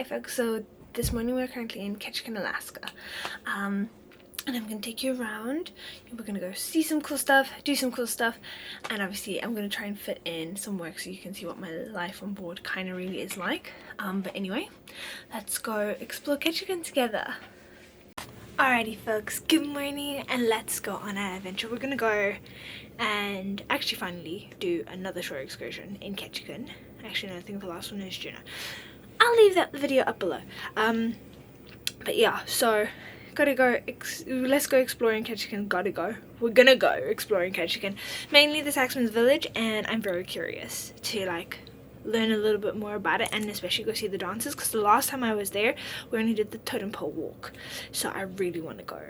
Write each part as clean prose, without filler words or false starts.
Hi folks, so this morning we're currently in Ketchikan, Alaska, and I'm going to take you around. We're going to go see some cool stuff, do some cool stuff, and obviously I'm going to try and fit in some work so you can see what my life on board kind of really is like. But anyway, let's go explore Ketchikan together. Alrighty folks, good morning and let's go on our adventure. We're going to go and actually finally do another shore excursion in Ketchikan. Actually no, I think the last one is Juneau. I'll leave that video up below. But yeah, so gotta go, let's go exploring Ketchikan. We're gonna go exploring Ketchikan, mainly the Saxman Village, and I'm very curious to like learn a little bit more about it, and especially go see the dances, because the last time I was there we only did the totem pole walk, so I really want to go.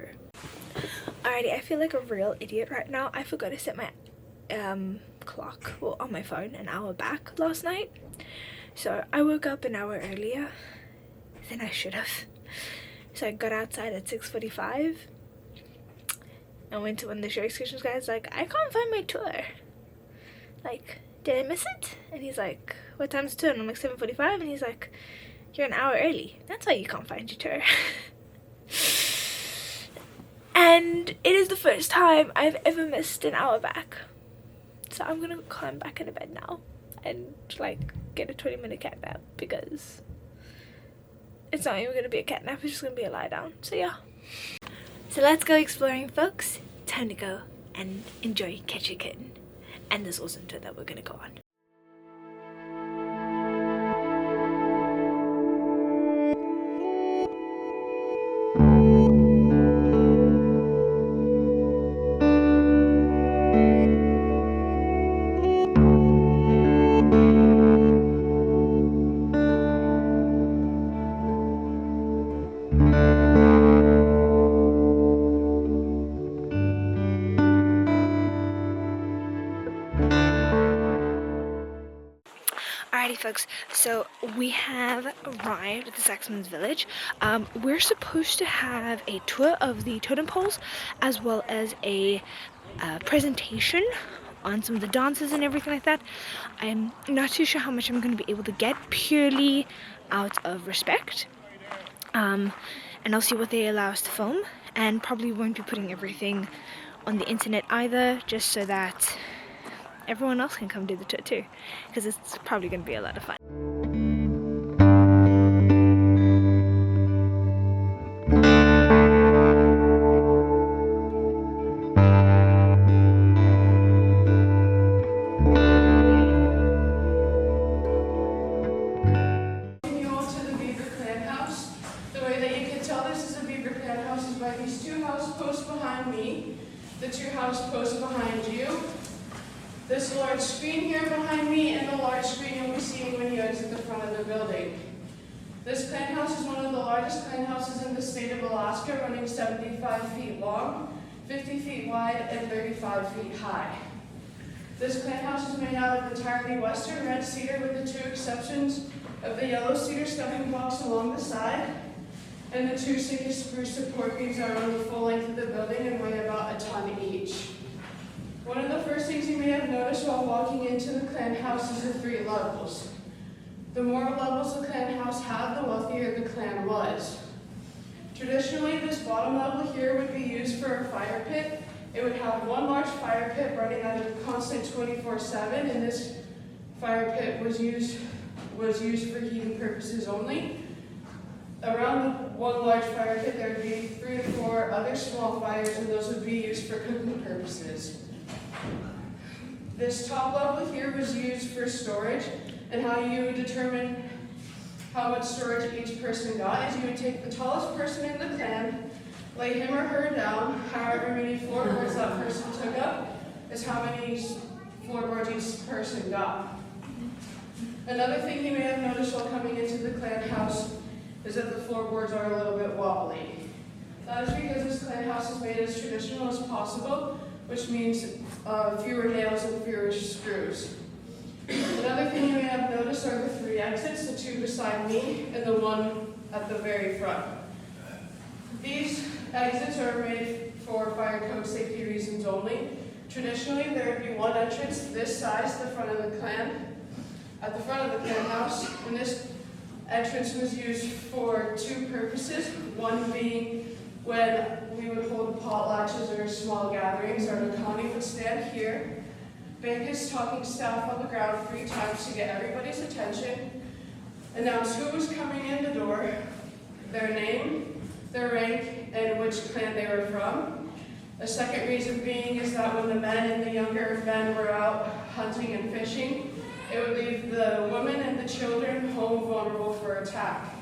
Alrighty, I feel like a real idiot right now. I forgot to set my clock on my phone an hour back last night. So I woke up an hour earlier than I should have. So I got outside at 6:45 and went to one of the shore excursions guys, like, I can't find my tour. Like, did I miss it? And he's like, what time's the tour? And I'm like, 7:45, and he's like, you're an hour early. That's why you can't find your tour. And it is the first time I've ever missed an hour back. So I'm gonna climb back into bed now and like get a 20-minute cat nap, because it's not even gonna be a cat nap, it's just gonna be a lie down. So yeah, so let's go exploring folks. Time to go and enjoy Ketchikan and this awesome tour that we're gonna go on. Alrighty folks, so we have arrived at the Saxman's Village. We're supposed to have a tour of the totem poles, as well as a presentation on some of the dances and everything like that. I'm not too sure how much I'm going to be able to get, purely out of respect. And I'll see what they allow us to film, and probably won't be putting everything on the internet either, just so that everyone else can come do the tour too, because it's probably going to be a lot of fun. You all to the beaver clan house. The way that you can tell this is a beaver clan house is by these two house posts behind me, the two house posts behind you, this large screen here behind me, and the large screen you'll be seeing when you exit the front of the building. This clan house is one of the largest clan houses in the state of Alaska, running 75 feet long, 50 feet wide, and 35 feet high. This clan house is made out of entirely western red cedar, with the two exceptions of the yellow cedar stumping blocks along the side, and the two sickest spruce support beams are on the full length of the building and weigh about a ton each. One of the first things you may have noticed while walking into the clan house is the 3 levels. The more levels the clan house had, the wealthier the clan was. Traditionally, this bottom level here would be used for a fire pit. It would have one large fire pit running at a constant 24/7, and this fire pit was used for heating purposes only. Around the one large fire pit, there would be 3 to 4 other small fires, and those would be used for cooking purposes. This top level here was used for storage, and how you would determine how much storage each person got is you would take the tallest person in the clan, lay him or her down, however many floorboards that person took up is how many floorboards each person got. Another thing you may have noticed while coming into the clan house is that the floorboards are a little bit wobbly. That is because this clan house is made as traditional as possible, which means fewer nails and fewer screws. Another thing you may have noticed are the 3 exits, the 2 beside me and the one at the very front. These exits are made for fire code safety reasons only. Traditionally, there would be one entrance this size, the front of the clan, at the front of the clan house, and this entrance was used for two purposes, one being when we would hold potlatches or small gatherings, our Nakani would stand here, bang his talking staff on the ground 3 times to get everybody's attention, announce who was coming in the door, their name, their rank, and which clan they were from. A second reason being is that when the men and the younger men were out hunting and fishing, it would leave the women and the children home vulnerable for attack.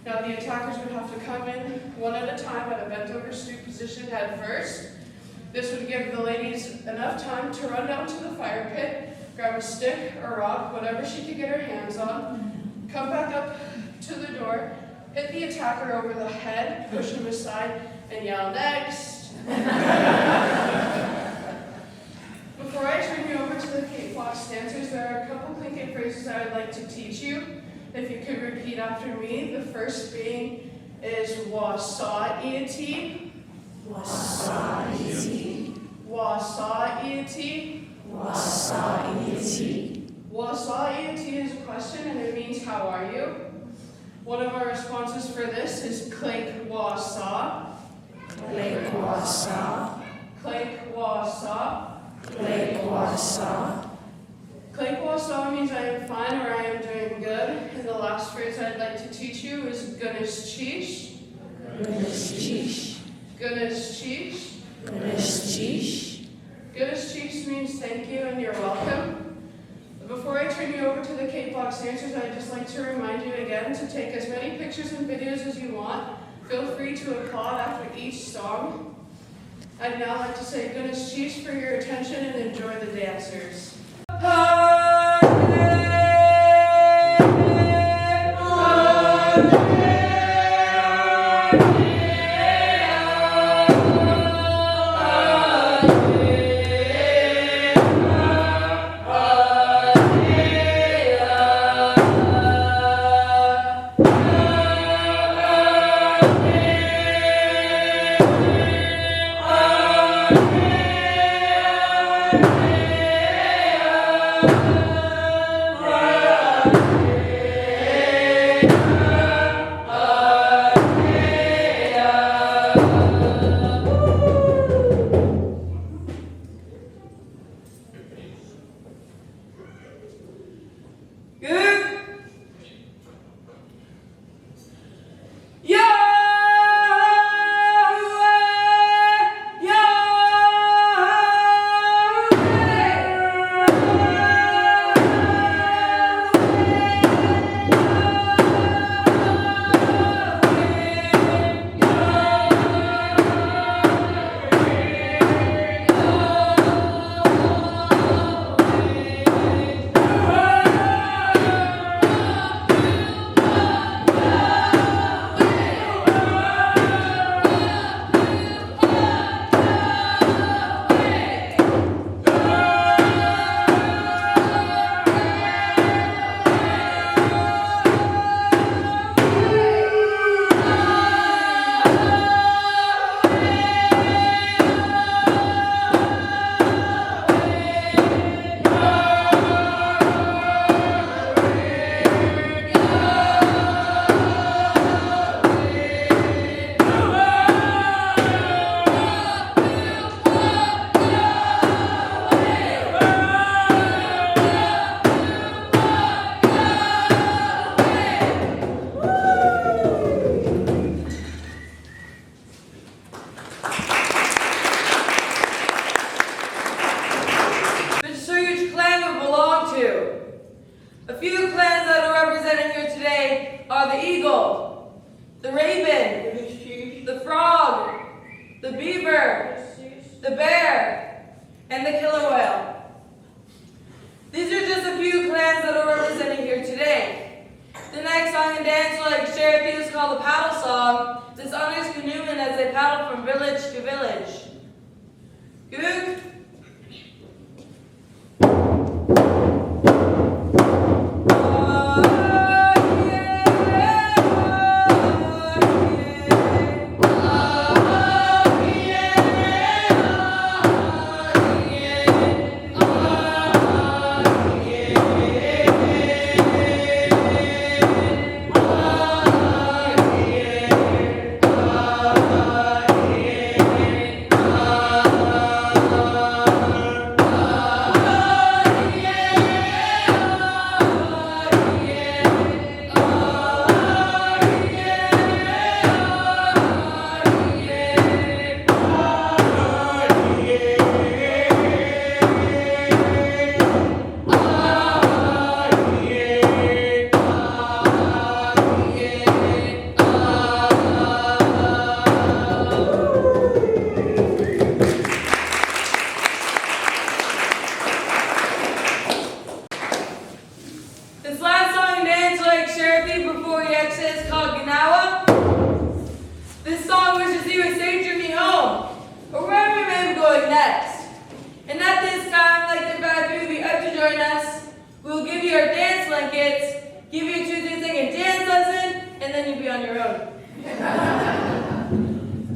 Now the attackers would have to come in one at a time at a bent over stoop position head first. This would give the ladies enough time to run down to the fire pit, grab a stick or rock, whatever she could get her hands on, come back up to the door, hit the attacker over the head, push him aside, and yell, "Next!" Before I turn you over to the K-Fox dancers, there are a couple Tlingit phrases I would like to teach you. If you could repeat after me, the first being is Wasa'iati. Wasa'iati. Wasa'iati. Wasa'iati. Wasa'iati is a question and it means how are you? One of our responses for this is Clank Wasa. Clank Wasa. Clank Wasa. Clank Wasa. Clank Wasa means I am fine or I am doing good. And the last phrase I'd like to teach you is Gunis Chish. Gunis Chish. Gunis Chish. Gunis Chish. Gunis Chish means thank you and you're welcome. Before I turn you over to the K-Fox dancers, I'd just like to remind you again to take as many pictures and videos as you want. Feel free to applaud after each song. I'd now like to say Gunis Chish for your attention and enjoy the dancers.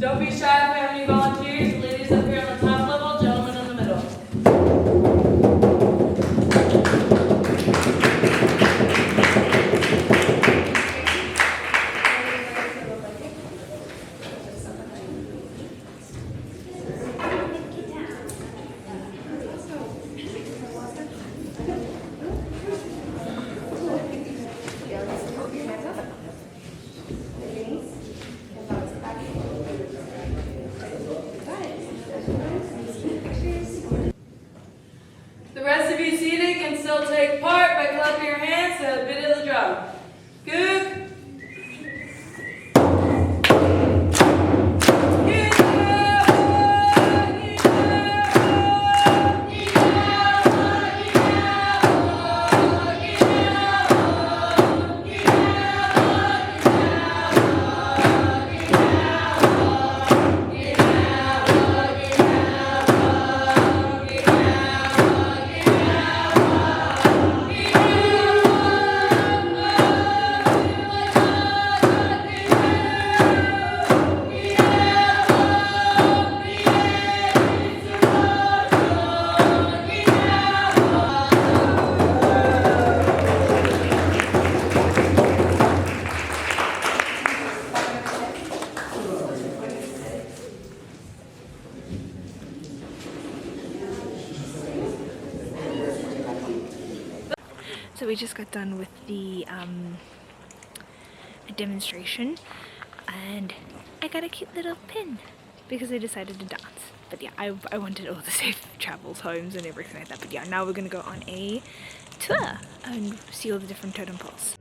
Don't be shy if you have any volunteers. Ladies up here on the top level, gentlemen in the middle. The rest of you seated can still take part by clapping your hands to the beat of the drum. Goog. So we just got done with the demonstration, and I got a cute little pin because I decided to dance. But yeah, I wanted all the safe travels homes and everything like that. But yeah, now we're gonna go on a tour and see all the different totem poles.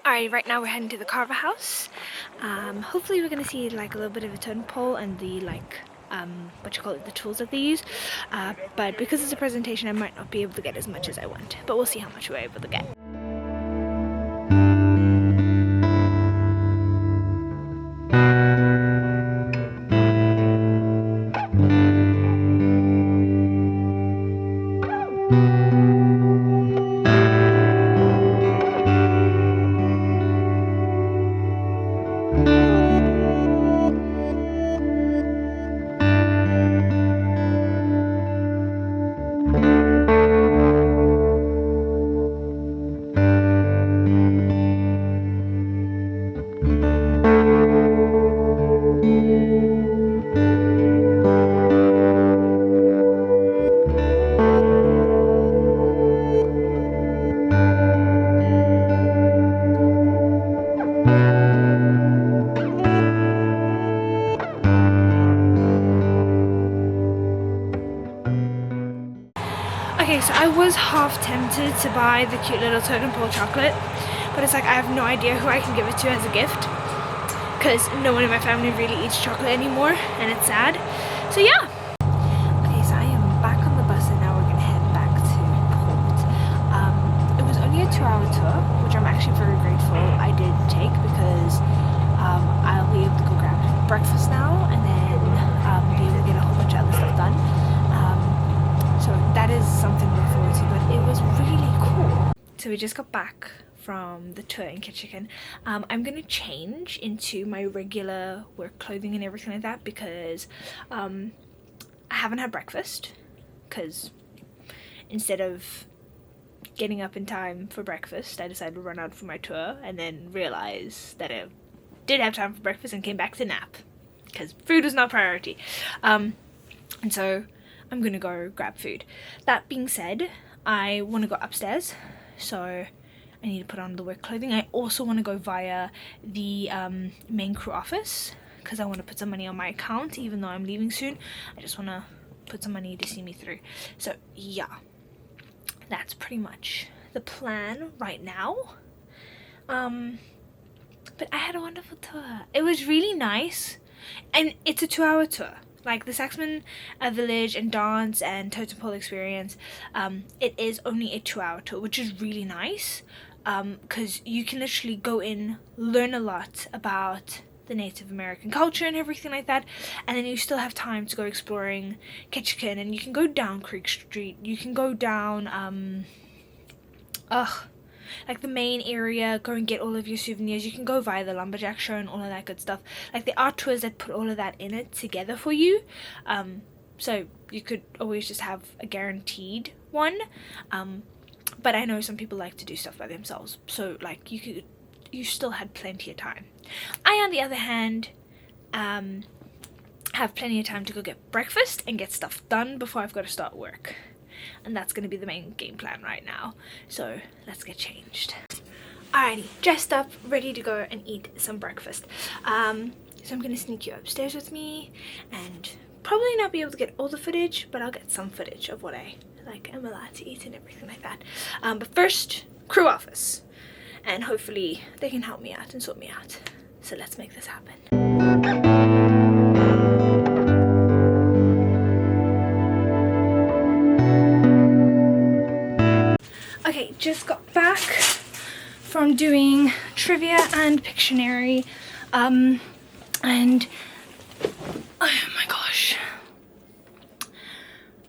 Alright, right now we're heading to the Carver House. Hopefully we're gonna see like a little bit of a totem pole and the the tools that they use. But because it's a presentation, I might not be able to get as much as I want. But we'll see how much we're able to get. Okay, so I was half tempted to buy the cute little totem pole chocolate, but it's like I have no idea who I can give it to as a gift because no one in my family really eats chocolate anymore, and it's sad. So yeah. Okay, so I am back on the bus and now we're gonna head back to Port. It was only a 2-hour tour, which I'm actually very grateful I did take because I'll be able to go grab breakfast now and then be able to get a whole bunch of other stuff done. So that is something to look forward to, but it was really cool. So we just got back from the tour in Ketchikan. I'm gonna change into my regular work clothing and everything like that because I haven't had breakfast because instead of getting up in time for breakfast, I decided to run out for my tour and then realize that I did have time for breakfast and came back to nap because food was not priority. And so I'm gonna go grab food. That being said, I want to go upstairs, so I need to put on the work clothing. I also want to go via the main crew office because I want to put some money on my account even though I'm leaving soon. I just want to put some money to see me through. So yeah, that's pretty much the plan right now. But I had a wonderful tour. It was really nice, and it's a 2-hour tour. like the Saxman Village and dance and totem pole experience, it is only a 2-hour tour, which is really nice, because you can literally go in, learn a lot about the Native American culture and everything like that, and then you still have time to go exploring Ketchikan, and you can go down Creek Street, you can go down like the main area, go and get all of your souvenirs. You can go via the lumberjack show and all of that good stuff. Like there are tours that put all of that in it together for you, so you could always just have a guaranteed one, but I know some people like to do stuff by themselves, so like you still had plenty of time. I, on the other hand, have plenty of time to go get breakfast and get stuff done before I've got to start work. And that's going to be the main game plan right now. So let's get changed. Alrighty, dressed up, ready to go and eat some breakfast. So I'm going to sneak you upstairs with me, and probably not be able to get all the footage, but I'll get some footage of what I am allowed to eat and everything like that. But first, crew office. And hopefully they can help me out and sort me out. So let's make this happen. Okay, just got back from doing trivia and Pictionary, and oh my gosh,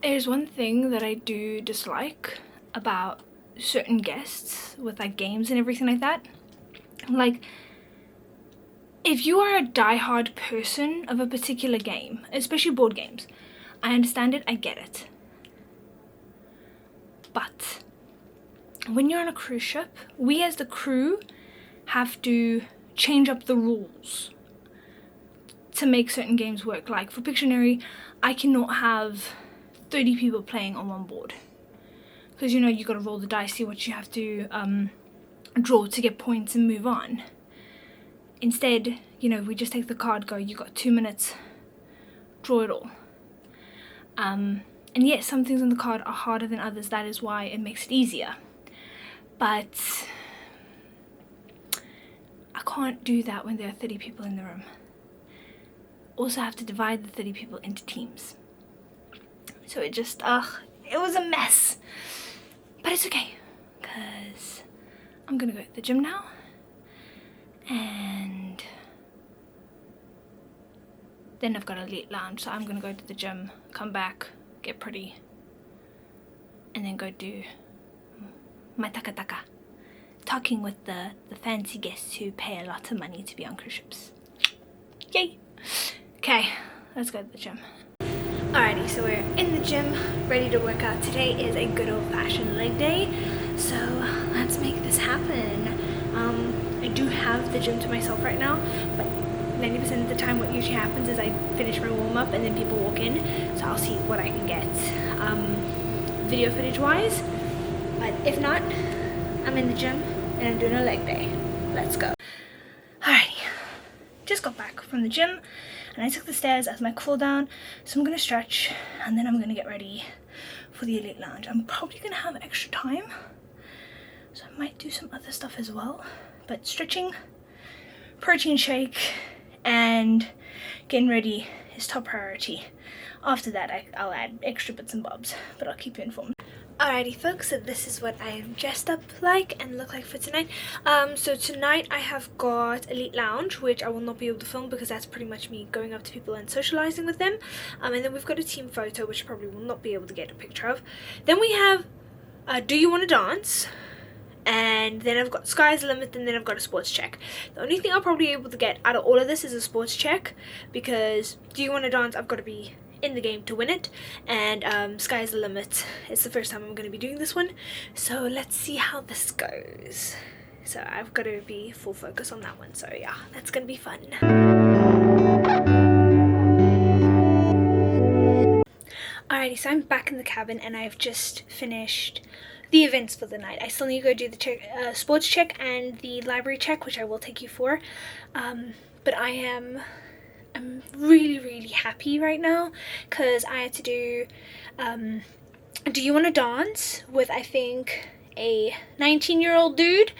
there's one thing that I do dislike about certain guests with like games and everything like that. Like, if you are a die-hard person of a particular game, especially board games, I understand it, I get it, but when you're on a cruise ship, we as the crew have to change up the rules to make certain games work. Like for Pictionary, I cannot have 30 people playing on one board, because you know you got to roll the dice, see what you have to draw to get points and move on. Instead, you know, we just take the card, go, you got 2 minutes, draw it all. And yes, some things on the card are harder than others, that is why it makes it easier. But I can't do that when there are 30 people in the room. Also have to divide the 30 people into teams. So it just, it was a mess. But it's okay, because I'm gonna go to the gym now. And then I've got a late lounge, so I'm gonna go to the gym, come back, get pretty, and then go do my taka-taka, talking with the fancy guests who pay a lot of money to be on cruise ships. Yay! Okay, let's go to the gym. Alrighty, so we're in the gym, ready to work out. Today is a good old-fashioned leg day, so let's make this happen. I do have the gym to myself right now, but 90% of the time what usually happens is I finish my warm-up and then people walk in, so I'll see what I can get video footage-wise. But if not, I'm in the gym and I'm doing a leg day. Let's go. Alrighty, just got back from the gym and I took the stairs as my cool down, so I'm gonna stretch and then I'm gonna get ready for the elite lounge. I'm probably gonna have extra time, so I might do some other stuff as well, but stretching, protein shake, and getting ready is top priority. After that I'll add extra bits and bobs, but I'll keep you informed. Alrighty folks, so this is what I am dressed up like and look like for tonight. So tonight I have got Elite Lounge, which I will not be able to film because that's pretty much me going up to people and socializing with them. And then we've got a team photo, which I probably will not be able to get a picture of. Then we have Do You Want to Dance? And then I've got Sky's the Limit, and then I've got a sports check. The only thing I'll probably be able to get out of all of this is a sports check, because Do You Want to Dance, I've got to be in the game to win it, and Sky's the Limit, it's the first time I'm going to be doing this one, so let's see how this goes. So I've got to be full focus on that one, so yeah, that's going to be fun. Alrighty, so I'm back in the cabin and I've just finished the events for the night. I still need to go do the sports check and the library check, which I will take you for, but I'm really happy right now because I had to do Do You Want to Dance with, I think, a 19-year-old dude,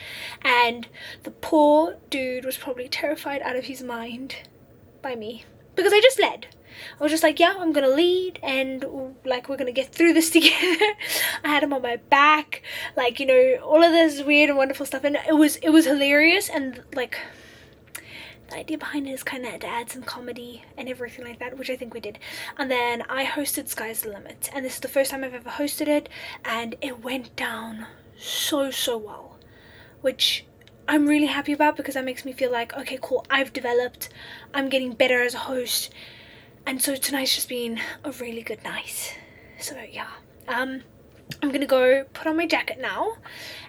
and the poor dude was probably terrified out of his mind by me because I just led. I was just like, yeah, I'm gonna lead, and like we're gonna get through this together. I had him on my back, like, you know, all of this weird and wonderful stuff, and it was hilarious. And like the idea behind it is kind of to add some comedy and everything like that, which I think we did. And then I hosted Sky's the Limit, and this is the first time I've ever hosted it, and it went down so well, which I'm really happy about, because that makes me feel like, okay, cool, I've developed, I'm getting better as a host. And so tonight's just been a really good night. So yeah, I'm gonna go put on my jacket now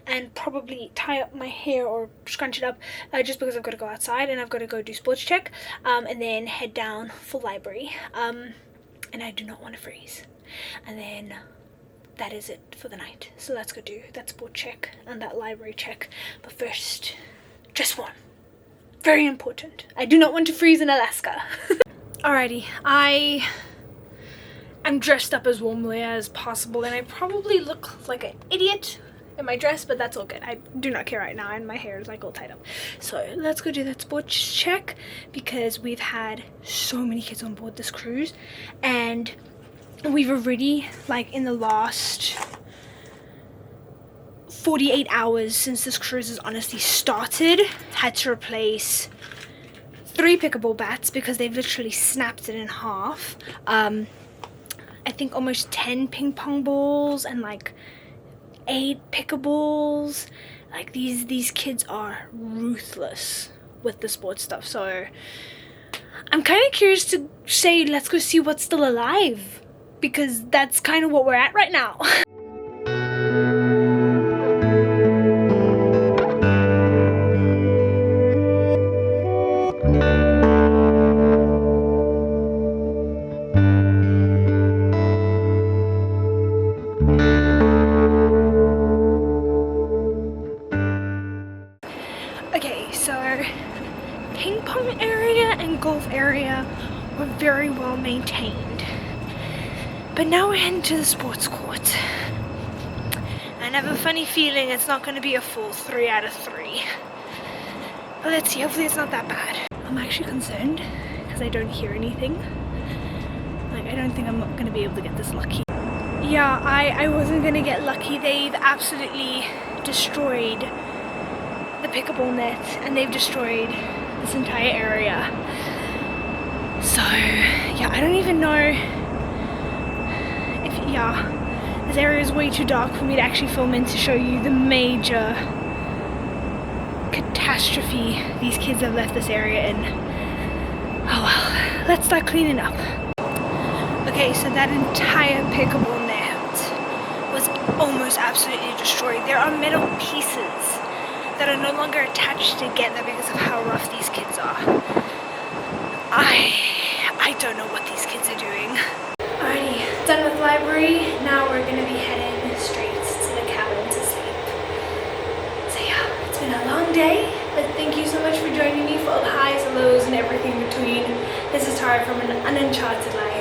and probably tie up my hair or scrunch it up, just because I've got to go outside and I've got to go do sports check, and then head down for library, and I do not want to freeze. And then that is it for the night. So let's go do that sport check and that library check. But first, dress warm. Very important. I do not want to freeze in Alaska. Alrighty, I am dressed up as warmly as possible, and I probably look like an idiot in my dress, but that's all good. I do not care right now, and my hair is like all tied up. So let's go do that sports check, because we've had so many kids on board this cruise, and we've already, like, in the last 48 hours since this cruise has honestly started, had to replace 3 pickleball bats because they've literally snapped it in half. I think almost 10 ping pong balls and like 8 pickleballs. Like these kids are ruthless with the sports stuff. So I'm kind of curious to say, let's go see what's still alive, because that's kind of what we're at right now. Okay, so ping pong area and golf area were very well maintained. But now we're heading to the sports court. I have a funny feeling it's not going to be a full 3 out of 3. But let's see, hopefully it's not that bad. I'm actually concerned because I don't hear anything. Like, I don't think I'm going to be able to get this lucky. Yeah, I wasn't going to get lucky. They've absolutely destroyed the pickleball net, and they've destroyed this entire area. So, yeah, I don't even know if, yeah, this area is way too dark for me to actually film in to show you the major catastrophe these kids have left this area in. Oh well, let's start cleaning up. Okay, so that entire pickleball net was almost absolutely destroyed. There are metal pieces that are no longer attached together because of how rough these kids are. I don't know what these kids are doing. Alrighty, done with library. Now we're gonna be heading straight to the cabin to sleep. So yeah, it's been a long day, but thank you so much for joining me for all the highs and lows and everything in between. This is Tara from An Uncharted Life.